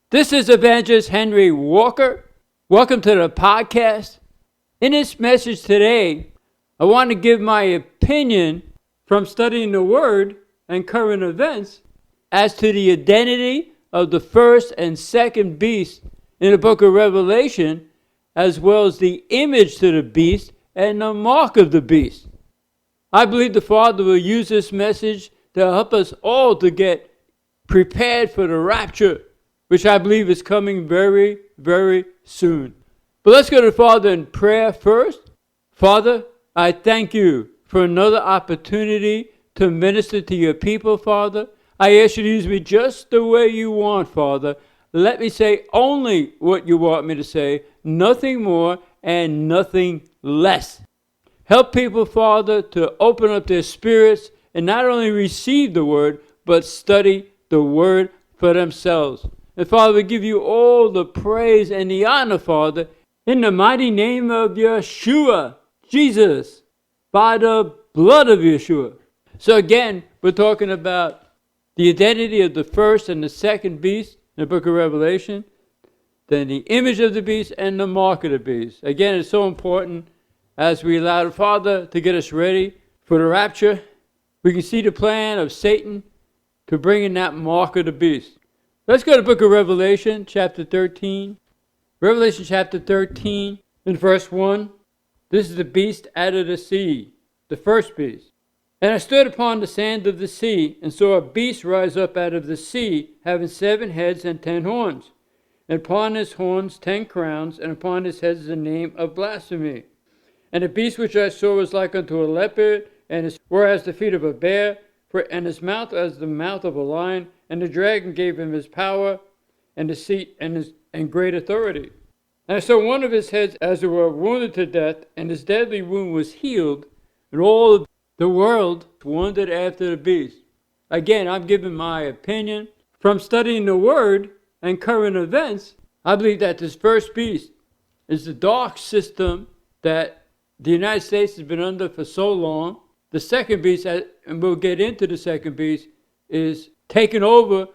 This is Evangelist Henry Walker. Welcome to the podcast. In this message today, I want to give my opinion from studying the Word and current events as to the identity of the first and second beast in the book of Revelation, as well as the image to the beast and the mark of the beast. I believe the Father will use this message to help us all to get prepared for the rapture, which I believe is coming very, very soon. But let's go to the Father in prayer first. Father, I thank you for another opportunity to minister to your people, Father. I ask you to use me just the way you want, Father. Let me say only what you want me to say, nothing more and nothing less. Help people, Father, to open up their spirits and not only receive the Word, but study the Word for themselves. And Father, we give you all the praise and the honor, Father, in the mighty name of Yeshua, Jesus, by the blood of Yeshua. So again, we're talking about the identity of the first and the second beast in the book of Revelation, then the image of the beast and the mark of the beast. Again, it's so important as we allow the Father to get us ready for the rapture. We can see the plan of Satan to bring in that mark of the beast. Let's go to the book of Revelation, chapter 13. Revelation chapter 13, in verse 1. This is the beast out of the sea, the first beast. And I stood upon the sand of the sea, and saw a beast rise up out of the sea, having 7 heads and 10 horns. And upon his horns 10 crowns, and upon his heads the name of blasphemy. And the beast which I saw was like unto a leopard, and his were as the feet of a bear, and his mouth as the mouth of a lion. And the dragon gave him his power, and his seat, and great authority. And I saw one of his heads as it were wounded to death, and his deadly wound was healed, and all the world wondered after the beast. Again, I'm giving my opinion. From studying the Word and current events, I believe that this first beast is the dark system that the United States has been under for so long. The second beast, and we'll get into the second beast, is taking over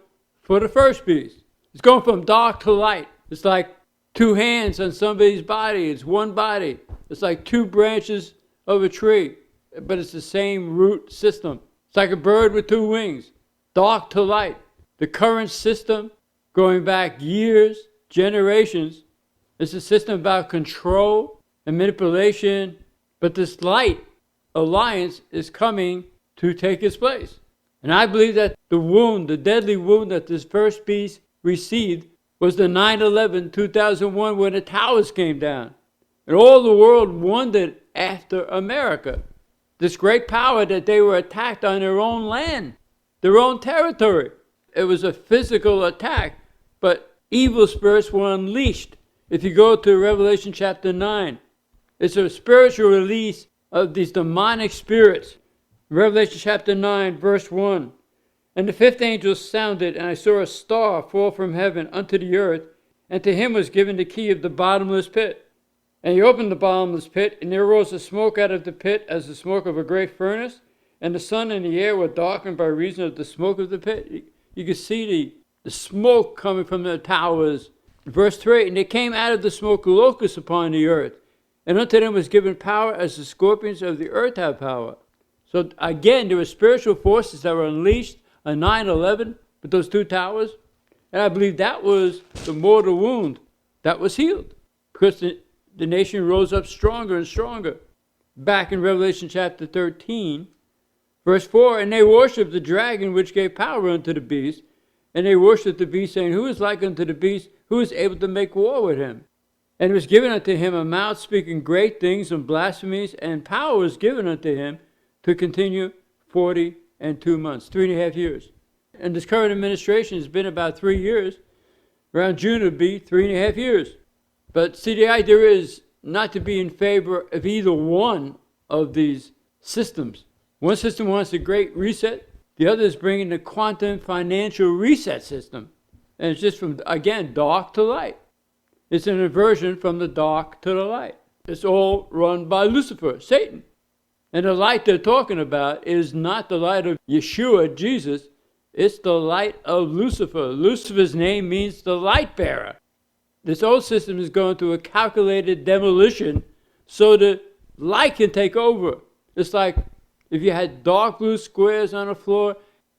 for the first beast. It's going from dark to light. It's like 2 hands on somebody's body. It's one body. It's like 2 branches of a tree, but it's the same root system. It's like a bird with 2 wings, dark to light. The current system, going back years, generations, is a system about control and manipulation, but this light alliance is coming to take its place. And I believe that the wound, the deadly wound that this first beast received was the 9/11/2001 when the towers came down. And all the world wondered after America. This great power that they were attacked on their own land, their own territory. It was a physical attack, but evil spirits were unleashed. If you go to Revelation chapter 9, it's a spiritual release of these demonic spirits. Revelation chapter 9, verse 1. And the 5th angel sounded, and I saw a star fall from heaven unto the earth, and to him was given the key of the bottomless pit. And he opened the bottomless pit, and there rose a smoke out of the pit as the smoke of a great furnace, and the sun and the air were darkened by reason of the smoke of the pit. You could see the smoke coming from the towers. Verse 3, and there came out of the smoke locusts upon the earth, and unto them was given power as the scorpions of the earth have power. So again, there were spiritual forces that were unleashed on 9/11 with those 2 towers. And I believe that was the mortal wound that was healed, because the nation rose up stronger and stronger. Back in Revelation chapter 13, verse 4, and they worshipped the dragon which gave power unto the beast, and they worshipped the beast, saying, who is like unto the beast? Who is able to make war with him? And it was given unto him a mouth speaking great things and blasphemies, and power was given unto him to continue 42 months, 3.5 years. And this current administration has been about 3 years. Around June it would be 3.5 years. But see, the idea is not to be in favor of either one of these systems. One system wants a great reset. The other is bringing the quantum financial reset system. And it's just from, again, dark to light. It's an inversion from the dark to the light. It's all run by Lucifer, Satan. And the light they're talking about is not the light of Yeshua, Jesus. It's the light of Lucifer. Lucifer's name means the light bearer. This old system is going through a calculated demolition so the light can take over. It's like if you had dark blue squares on the floor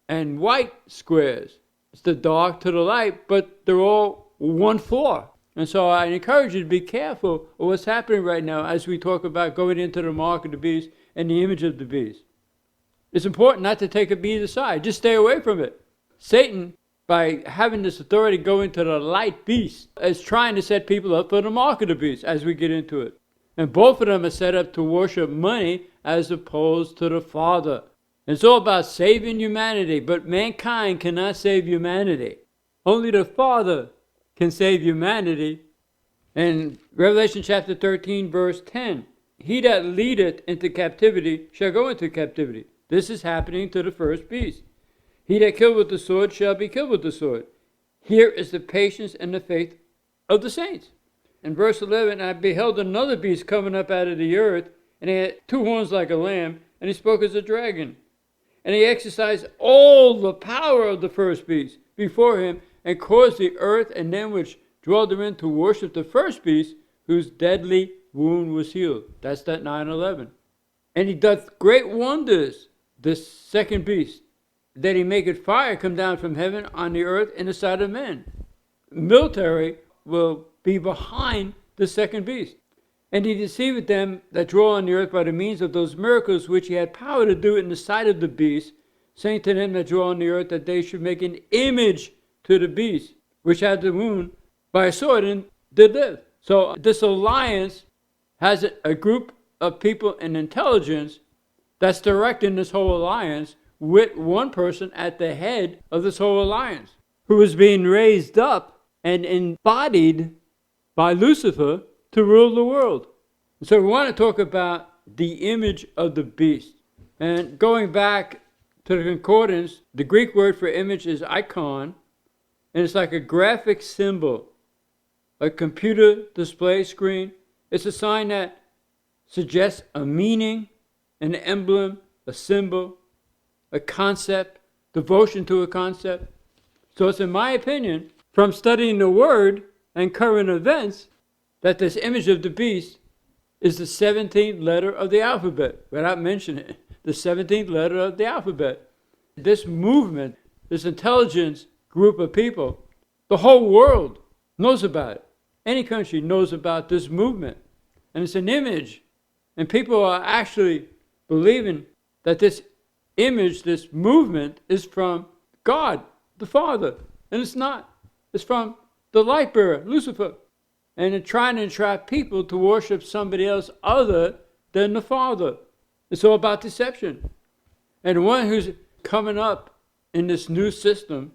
and white squares. It's the dark to the light, but they're all one floor. And so I encourage you to be careful of what's happening right now as we talk about going into the mark of the beast and the image of the beast. It's important not to take a either side. Just stay away from it. Satan, by having this authority go into the light beast, is trying to set people up for the mark of the beast as we get into it. And both of them are set up to worship money as opposed to the Father. It's all about saving humanity, but mankind cannot save humanity. Only the Father can save humanity. In Revelation chapter 13, verse 10, he that leadeth into captivity shall go into captivity. This is happening to the first beast. He that killed with the sword shall be killed with the sword. Here is the patience and the faith of the saints. In verse 11, I beheld another beast coming up out of the earth, and he had two horns like a lamb, and he spoke as a dragon. And he exercised all the power of the first beast before him, and caused the earth and them which dwell therein to worship the first beast, whose deadly wound was healed. That's that 9:11. And he doth great wonders, this second beast, that he maketh fire come down from heaven on the earth in the sight of men. Military will be behind the second beast. And he deceiveth them that dwell on the earth by the means of those miracles which he had power to do in the sight of the beast, saying to them that dwell on the earth that they should make an image to the beast, which had the wound by a sword and did live. So this alliance has a group of people in intelligence that's directing this whole alliance, with one person at the head of this whole alliance, who is being raised up and embodied by Lucifer to rule the world. So we want to talk about the image of the beast. And going back to the concordance, the Greek word for image is icon, and it's like a graphic symbol, a computer display screen. It's a sign that suggests a meaning, an emblem, a symbol, a concept, devotion to a concept. So it's in my opinion, from studying the Word and current events, that this image of the beast is the 17th letter of the alphabet, without mentioning it, the 17th letter of the alphabet. This movement, this intelligence group of people, the whole world knows about it. Any country knows about this movement. And it's an image. And people are actually believing that this image, this movement, is from God, the Father. And it's not. It's from the light bearer, Lucifer. And they're trying to entrap people to worship somebody else other than the Father. It's all about deception. And the one who's coming up in this new system,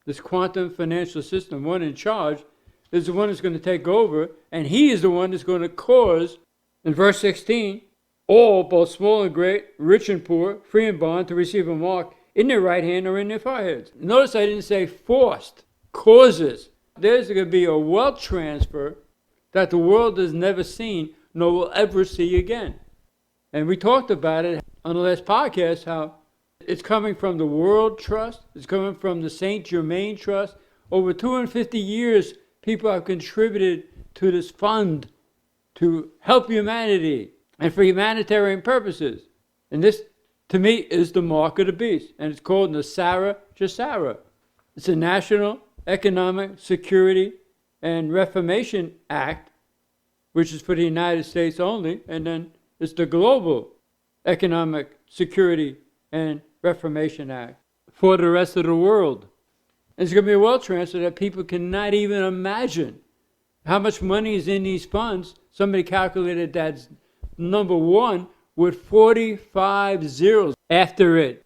this quantum financial system, one in charge, is the one who's going to take over, and he is the one that's going to cause, in verse 16, all, both small and great, rich and poor, free and bond, to receive a mark in their right hand or in their foreheads. Notice I didn't say forced, causes. There's going to be a wealth transfer that the world has never seen, nor will ever see again. And we talked about it on the last podcast, how it's coming from the World Trust, it's coming from the Saint Germain Trust. Over 250 years, people have contributed to this fund to help humanity and for humanitarian purposes. And this, to me, is the mark of the beast. And it's called Nasara Jasara. It's a National Economic Security and Reformation Act, which is for the United States only. And then it's the Global Economic Security and Reformation Act for the rest of the world. It's going to be a wealth transfer that people cannot even imagine. How much money is in these funds? Somebody calculated that's number one with 45 zeros after it.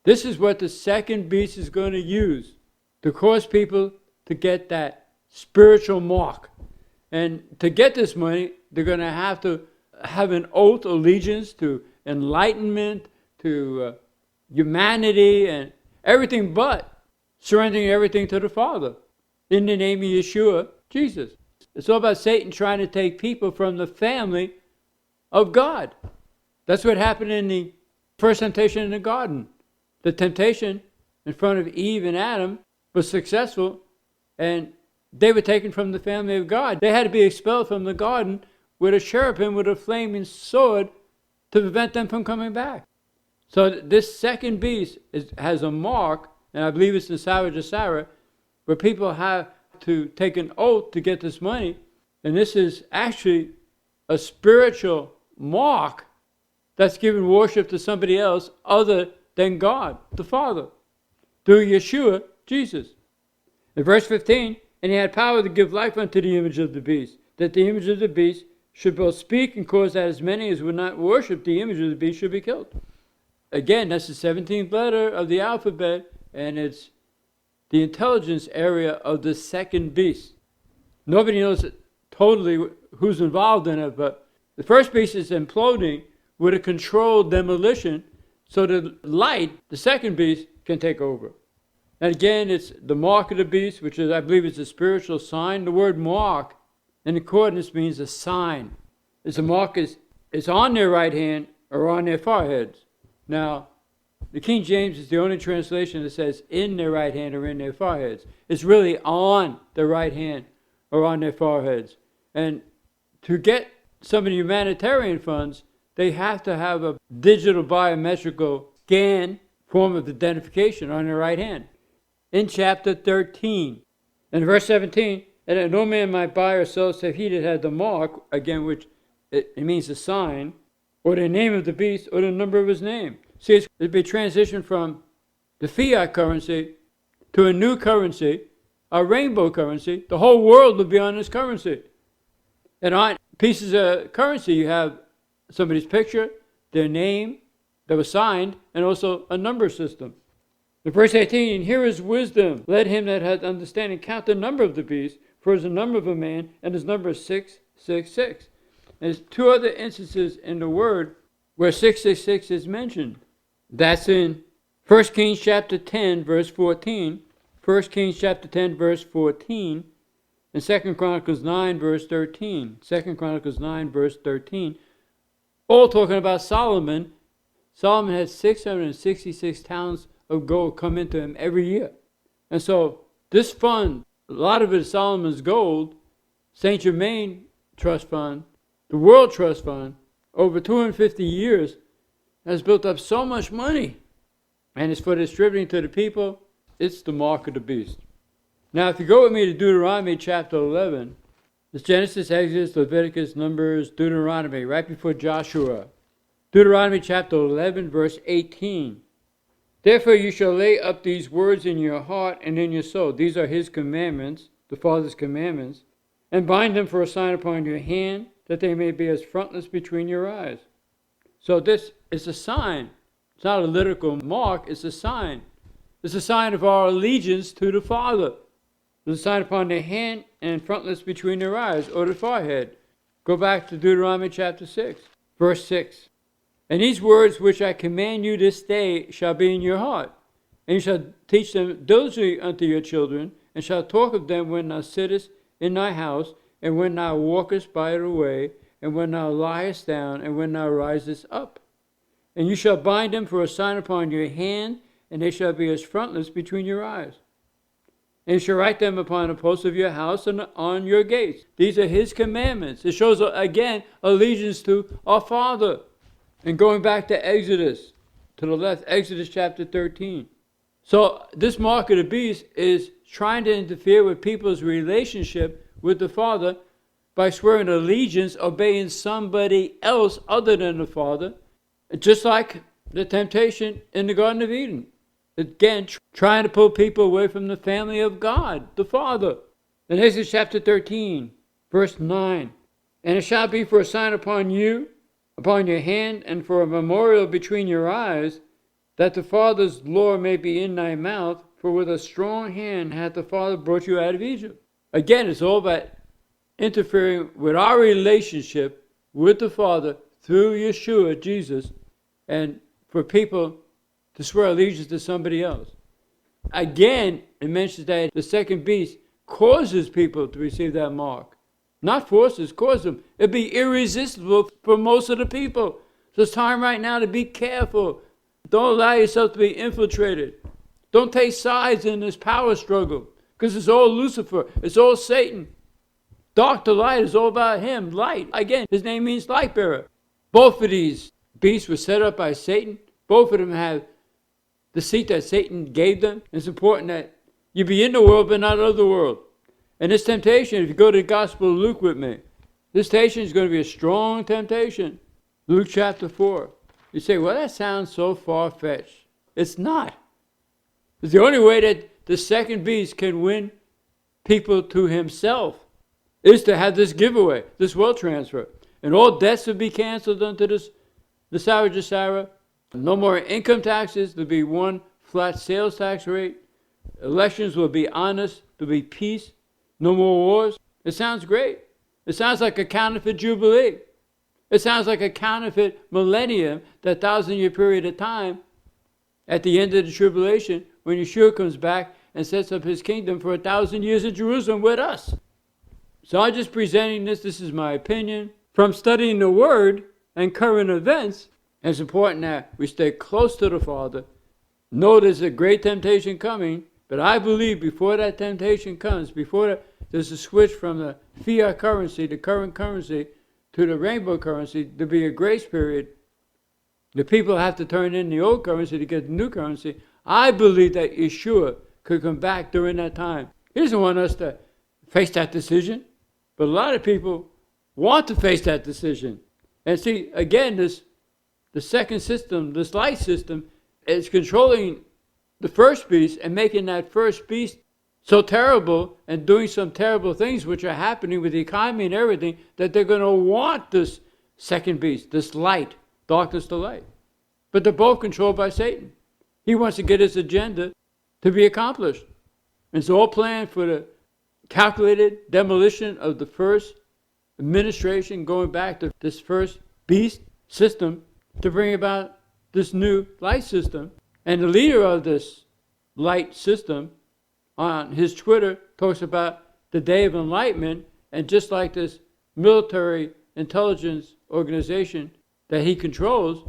This is what the second beast is going to use to cause people to get that spiritual mark. And to get this money, they're going to have an oath allegiance to enlightenment, to humanity, and everything but surrendering everything to the Father in the name of Yeshua, Jesus. It's all about Satan trying to take people from the family of God. That's what happened in the first temptation in the garden. The temptation in front of Eve and Adam was successful, and they were taken from the family of God. They had to be expelled from the garden with a cherubim with a flaming sword to prevent them from coming back. So this second beast has a mark, and I believe it's in Sarah to Sarah, where people have to take an oath to get this money. And this is actually a spiritual mark that's giving worship to somebody else other than God, the Father, through Yeshua, Jesus. In verse 15, and he had power to give life unto the image of the beast, that the image of the beast should both speak and cause that as many as would not worship the image of the beast should be killed. Again, that's the 17th letter of the alphabet, and it's the intelligence area of the second beast. Nobody knows totally who's involved in it, but the first beast is imploding with a controlled demolition so the light, the second beast, can take over. And again, it's the mark of the beast, which is, I believe, it's a spiritual sign. The word mark in accordance means a sign. It's a mark is on their right hand or on their foreheads. Now, the King James is the only translation that says in their right hand or in their foreheads. It's really on the right hand or on their foreheads. And to get some of the humanitarian funds, they have to have a digital biometrical scan form of identification on their right hand. In chapter 13, in verse 17, and that no man might buy or sell save he that had the mark, again, which it means a sign, or the name of the beast, or the number of his name. See, it'd be a transition from the fiat currency to a new currency, a rainbow currency. The whole world would be on this currency. And on pieces of currency, you have somebody's picture, their name that was signed, and also a number system. In verse 18, and here is wisdom. Let him that hath understanding count the number of the beast, for it is the number of a man, and his number is 666. And there's two other instances in the word where 666 is mentioned. That's in 1 Kings chapter 10, verse 14, 1 Kings chapter 10, verse 14, and 2 Chronicles 9, verse 13. 2 Chronicles 9, verse 13. All talking about Solomon. Solomon had 666 talents of gold come into him every year. And so this fund, a lot of it is Solomon's gold, St. Germain Trust Fund, the World Trust Fund, over 250 years, has built up so much money. And it's for distributing to the people. It's the mark of the beast. Now, if you go with me to Deuteronomy chapter 11, it's Genesis, Exodus, Leviticus, Numbers, Deuteronomy, right before Joshua. Deuteronomy chapter 11, verse 18. Therefore you shall lay up these words in your heart and in your soul. These are his commandments, the Father's commandments, and bind them for a sign upon your hand, that they may be as frontlets between your eyes. So this is a sign. It's not a literal mark, it's a sign. It's a sign of our allegiance to the Father. It's a sign upon their hand and frontlets between their eyes, or the forehead. Go back to Deuteronomy chapter 6, verse 6. And these words which I command you this day shall be in your heart, and you shall teach them diligently unto your children, and shall talk of them when thou sittest in thy house, and when thou walkest by the way, and when thou liest down, and when thou risest up. And you shall bind them for a sign upon your hand, and they shall be as frontlets between your eyes. And you shall write them upon the posts of your house and on your gates. These are his commandments. It shows, again, allegiance to our Father. And going back to Exodus, to the left, Exodus chapter 13. So this mark of the beast is trying to interfere with people's relationship with the Father by swearing allegiance, obeying somebody else other than the Father, just like the temptation in the Garden of Eden. Again, trying to pull people away from the family of God, the Father. In Exodus chapter 13, verse 9, and it shall be for a sign upon you, upon your hand, and for a memorial between your eyes, that the Father's law may be in thy mouth, for with a strong hand hath the Father brought you out of Egypt. Again, it's all about interfering with our relationship with the Father through Yeshua, Jesus, and for people to swear allegiance to somebody else. Again, it mentions that the second beast causes people to receive that mark. Not forces, cause them. It'd be irresistible for most of the people. So it's time right now to be careful. Don't allow yourself to be infiltrated. Don't take sides in this power struggle, because it's all Lucifer. It's all Satan. Dark to light is all about him. Light. Again, his name means light bearer. Both of these beasts were set up by Satan. Both of them have the seat that Satan gave them. It's important that you be in the world but not of the world. And this temptation, if you go to the Gospel of Luke with me, this temptation is going to be a strong temptation. Luke chapter 4. You say, well, that sounds so far-fetched. It's not. It's the only way that the second beast can win people to himself is to have this giveaway, this wealth transfer. And all debts will be canceled unto the Sarah Jessara. No more income taxes. There'll be one flat sales tax rate. Elections will be honest. There'll be peace. No more wars. It sounds great. It sounds like a counterfeit jubilee. It sounds like a counterfeit millennium, that 1,000-year period of time at the end of the tribulation when Yeshua comes back and sets up his kingdom for 1,000 years in Jerusalem with us. So I'm just presenting this. This is my opinion. From studying the Word and current events, it's important that we stay close to the Father. Know there's a great temptation coming, but I believe before that temptation comes, there's a switch from the fiat currency, the current currency, to the rainbow currency, to be a grace period. The people have to turn in the old currency to get the new currency. I believe that Yeshua could come back during that time. He doesn't want us to face that decision, but a lot of people want to face that decision. And see, again, the second system, this light system, is controlling the first beast and making that first beast so terrible and doing some terrible things which are happening with the economy and everything, that they're going to want this second beast, this light, darkness to light. But they're both controlled by Satan. He wants to get his agenda to be accomplished. It's all planned for the calculated demolition of the first administration, going back to this first beast system, to bring about this new light system. And the leader of this light system on his Twitter talks about the day of enlightenment, and just like this military intelligence organization that he controls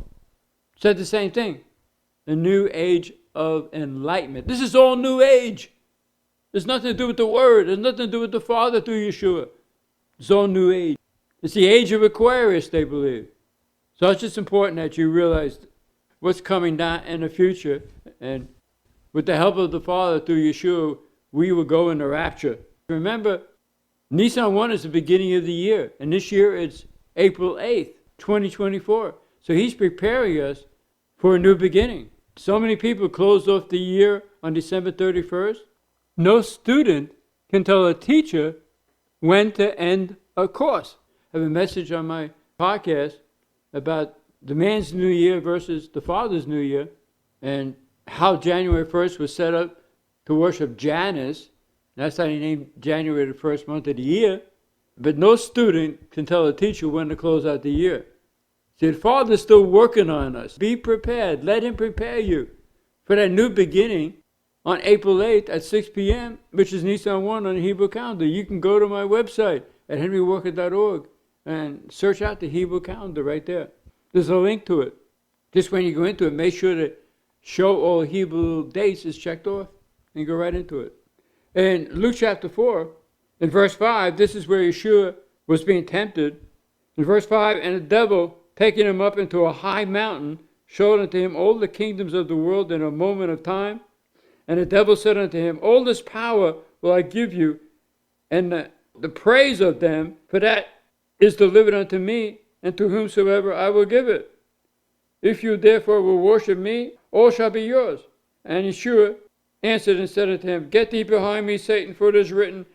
said the same thing. The new age of enlightenment. This is all new age. There's nothing to do with the Word. There's nothing to do with the Father through Yeshua. It's all new age. It's the age of Aquarius, they believe. So it's just important that you realize what's coming down in the future, and with the help of the Father through Yeshua, we will go into rapture. Remember, Nisan 1 is the beginning of the year, and this year it's April 8th, 2024. So he's preparing us for a new beginning. So many people closed off the year on December 31st. No student can tell a teacher when to end a course. I have a message on my podcast about the man's new year versus the Father's new year, and how January 1st was set up to worship Janus. That's how he named January the first month of the year. But no student can tell a teacher when to close out the year. See, the Father's still working on us. Be prepared. Let him prepare you for that new beginning on April 8th at 6 p.m., which is Nisan 1 on the Hebrew calendar. You can go to my website at henrywalker.org and search out the Hebrew calendar right there. There's a link to it. Just when you go into it, make sure that show all Hebrew dates is checked off and go right into it. In Luke chapter 4, in verse 5, this is where Yeshua was being tempted. In verse 5, and the devil, taking him up into a high mountain, showed unto him all the kingdoms of the world in a moment of time. And the devil said unto him, all this power will I give you, and the praise of them, for that is delivered unto me, and to whomsoever I will give it. If you therefore will worship me, all shall be yours. And Yeshua answered and said unto him, get thee behind me, Satan, for it is written,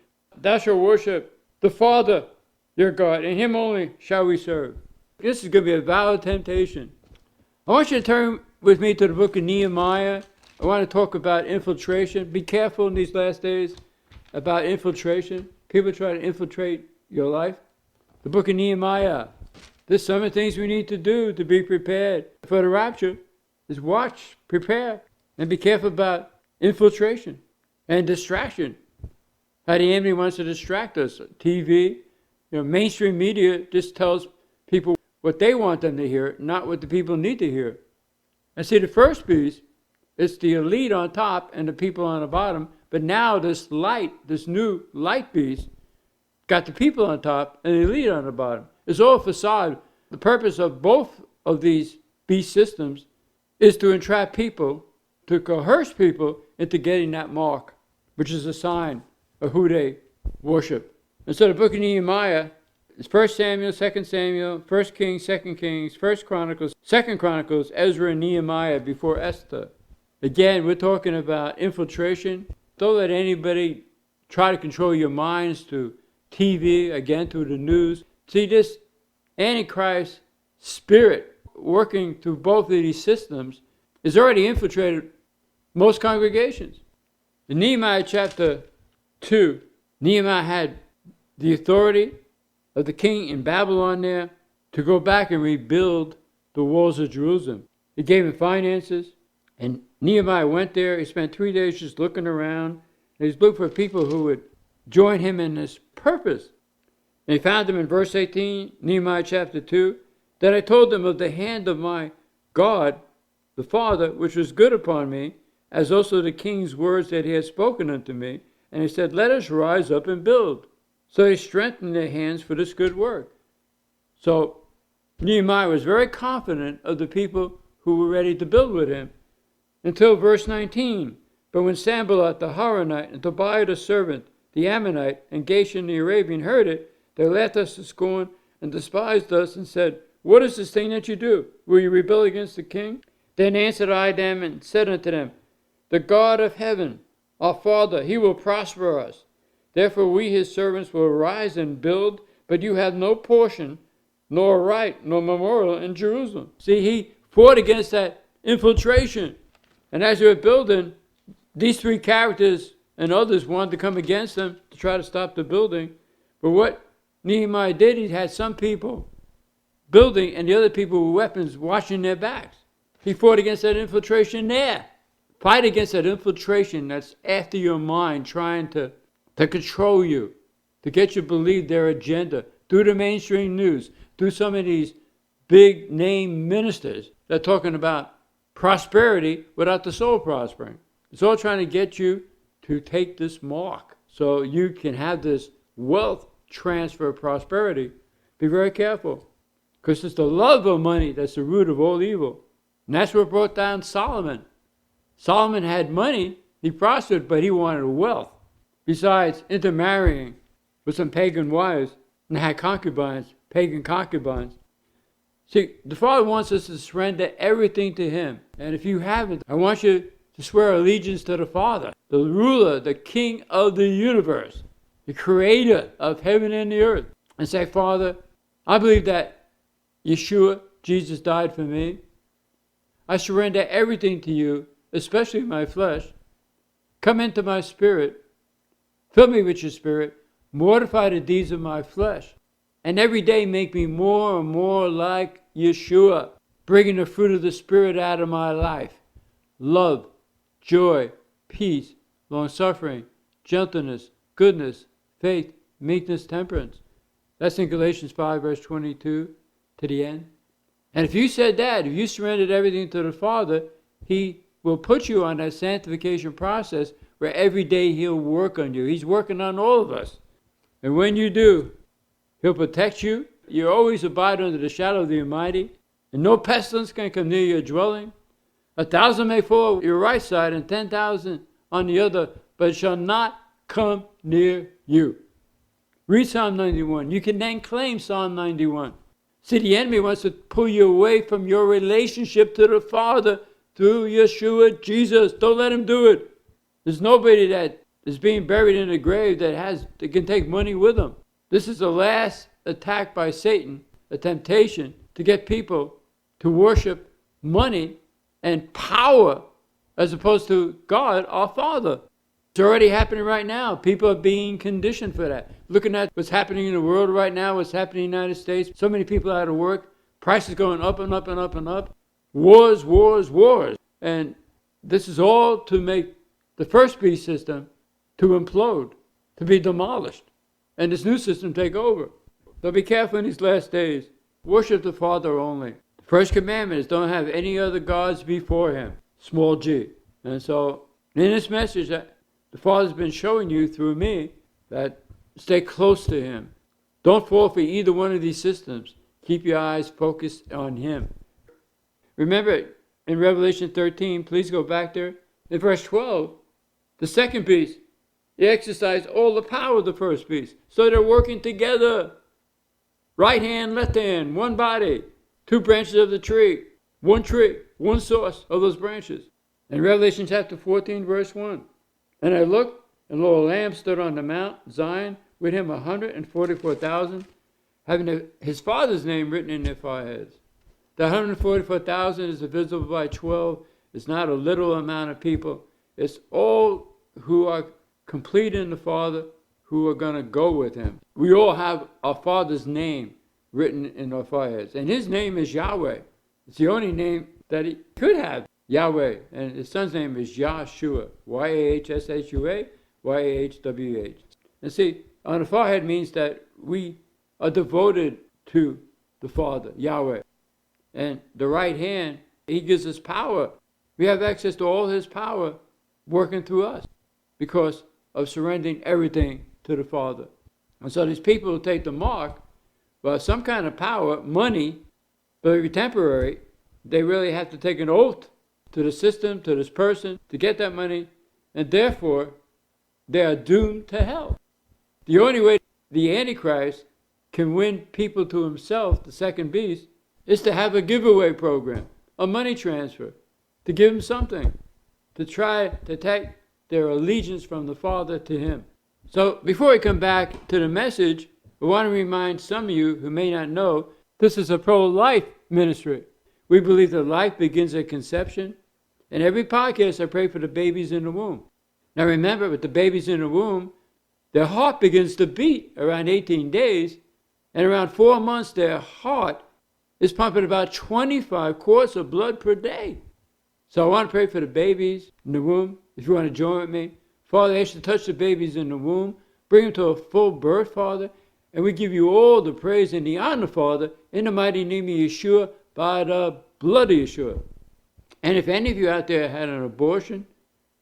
thou shalt worship the Father your God, and him only shall we serve. This is going to be a valid temptation. I want you to turn with me to the book of Nehemiah. I want to talk about infiltration. Be careful in these last days about infiltration. People try to infiltrate your life. The book of Nehemiah. There's some of the things we need to do to be prepared for the rapture. Is watch, prepare, and be careful about infiltration and distraction. How the enemy wants to distract us. TV, mainstream media just tells people what they want them to hear, not what the people need to hear. And see, the first beast It's the elite on top and the people on the bottom. But now this new light beast, got the people on top and the elite on the bottom. It's all a facade. The purpose of both of these beast systems is to entrap people, to coerce people into getting that mark, which is a sign of who they worship. And so the book of Nehemiah is 1 Samuel, 2 Samuel, 1 Kings, 2 Kings, 1 Chronicles, 2 Chronicles, Ezra, and Nehemiah before Esther. Again, we're talking about infiltration. Don't let anybody try to control your minds through TV, again, through the news. See, this Antichrist spirit working through both of these systems is already infiltrated most congregations. In Nehemiah chapter 2, Nehemiah had the authority of the king in Babylon there to go back and rebuild the walls of Jerusalem. He gave him finances, and Nehemiah went there. He spent 3 days just looking around. And he was looking for people who would join him in this purpose. And he found them in verse 18, Nehemiah chapter 2. Then I told them of the hand of my God, the Father, which was good upon me, as also the king's words that he had spoken unto me. And he said, let us rise up and build. So they strengthened their hands for this good work. So Nehemiah was very confident of the people who were ready to build with him. Until verse 19. But when Sanballat the Horonite and Tobiah the servant, the Ammonite, and Geshem the Arabian heard it, they laughed us to scorn and despised us and said, what is this thing that you do? Will you rebel against the king? Then answered I them and said unto them, the God of heaven, our Father, he will prosper us. Therefore we his servants will rise and build, but you have no portion, nor right, nor memorial in Jerusalem. See, he fought against that infiltration. And as they were building, these three characters and others wanted to come against them to try to stop the building. But what Nehemiah did, he had some people building and the other people with weapons watching their backs. He fought against that infiltration there. Fight against that infiltration that's after your mind, trying to control you, to get you to believe their agenda through the mainstream news, through some of these big name ministers that are talking about prosperity without the soul prospering. It's all trying to get you to take this mark so you can have this wealth transfer of prosperity. Be very careful, because it's the love of money that's the root of all evil. And that's what brought down Solomon. Solomon had money, he prospered, but he wanted wealth. Besides intermarrying with some pagan wives and had concubines, pagan concubines. See, the Father wants us to surrender everything to him. And if you haven't, I want you to swear allegiance to the Father, the ruler, the King of the universe, the creator of heaven and the earth. And say, Father, I believe that Yeshua, Jesus, died for me. I surrender everything to you, especially my flesh. Come into my spirit. Fill me with your spirit. Mortify the deeds of my flesh. And every day make me more and more like Yeshua, bringing the fruit of the Spirit out of my life. Love, joy, peace, long-suffering, gentleness, goodness, faith, meekness, temperance. That's in Galatians 5, verse 22 to the end. And if you said that, if you surrendered everything to the Father, he will put you on that sanctification process where every day he'll work on you. He's working on all of us. And when you do, he'll protect you. You always abide under the shadow of the Almighty, and no pestilence can come near your dwelling. 1,000 may fall at your right side and 10,000 on the other, but it shall not come near you. Read Psalm 91. You can then claim Psalm 91. See, the enemy wants to pull you away from your relationship to the Father through Yeshua, Jesus. Don't let him do it. There's nobody that is being buried in a grave that can take money with them. This is the last attack by Satan, a temptation to get people to worship money and power as opposed to God, our Father. It's already happening right now. People are being conditioned for that. Looking at what's happening in the world right now, what's happening in the United States. So many people out of work. Prices going up and up and up and up. Wars, wars, wars. And this is all to make the first beast system to implode, to be demolished, and this new system take over. So be careful in these last days. Worship the Father only. The first commandment is don't have any other gods before him. Small g. And so in this message that the Father's been showing you through me, that stay close to him. Don't fall for either one of these systems. Keep your eyes focused on him. Remember in Revelation 13, please go back there. In verse 12, the second beast, he exercised all the power of the first beast. So they're working together. Right hand, left hand, one body, two branches of the tree, one source of those branches. In Revelation chapter 14, verse 1, and I looked, and lo, a lamb stood on the Mount Zion, with him 144,000, having his Father's name written in their foreheads. The 144,000 is divisible by 12. It's not a little amount of people. It's all who are complete in the Father, who are going to go with him. We all have our Father's name written in our foreheads. And his name is Yahweh. It's the only name that he could have, Yahweh. And his son's name is Yahshua, Y-A-H-S-H-U-A, Y-A-H-W-H. And see, on the forehead means that we are devoted to the Father, Yahweh. And the right hand, he gives us power. We have access to all his power working through us because of surrendering everything to the Father. And so these people who take the mark, well, some kind of power, money, very temporary, they really have to take an oath to the system, to this person, to get that money, and therefore they are doomed to hell. The only way the Antichrist can win people to himself, the second beast, is to have a giveaway program, a money transfer, to give him something, to try to take their allegiance from the Father to him. So before we come back to the message, I want to remind some of you who may not know, this is a pro-life ministry. We believe that life begins at conception. In every podcast, I pray for the babies in the womb. Now remember, with the babies in the womb, their heart begins to beat around 18 days, and around 4 months, their heart is pumping about 25 quarts of blood per day. So I want to pray for the babies in the womb. If you want to join with me, Father, I ask you to touch the babies in the womb, bring them to a full birth, Father, and we give you all the praise and the honor, Father, in the mighty name of Yeshua, by the blood of Yeshua. And if any of you out there had an abortion,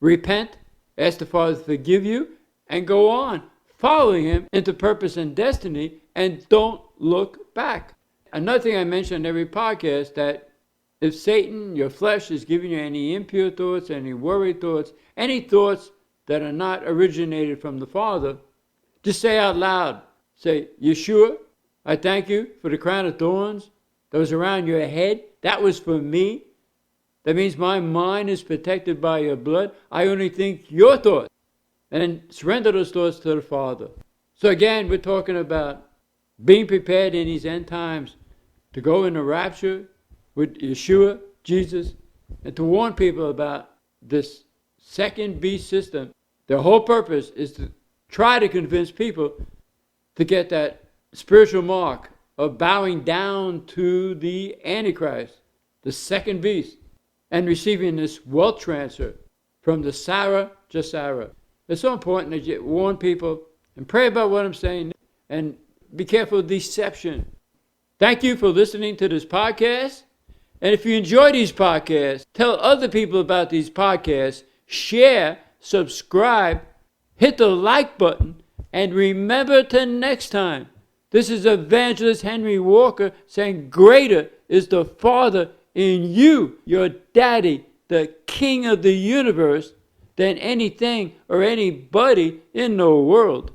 repent, ask the Father to forgive you, and go on following him into purpose and destiny, and don't look back. Another thing I mention in every podcast, that if Satan, your flesh, is giving you any impure thoughts, any worried thoughts, any thoughts that are not originated from the Father, just say out loud, say, Yeshua, I thank you for the crown of thorns that was around your head. That was for me. That means my mind is protected by your blood. I only think your thoughts. And then surrender those thoughts to the Father. So again, we're talking about being prepared in these end times to go in the rapture with Yeshua, Jesus, and to warn people about this second beast system. Their whole purpose is to try to convince people to get that spiritual mark of bowing down to the Antichrist, the second beast, and receiving this wealth transfer from the Sarah Jasara. It's so important that you warn people and pray about what I'm saying and be careful of deception. Thank you for listening to this podcast. And if you enjoy these podcasts, tell other people about these podcasts, share, subscribe, hit the like button, and remember to next time. This is Evangelist Henry Walker saying, greater is the Father in you, your daddy, the King of the universe, than anything or anybody in the world.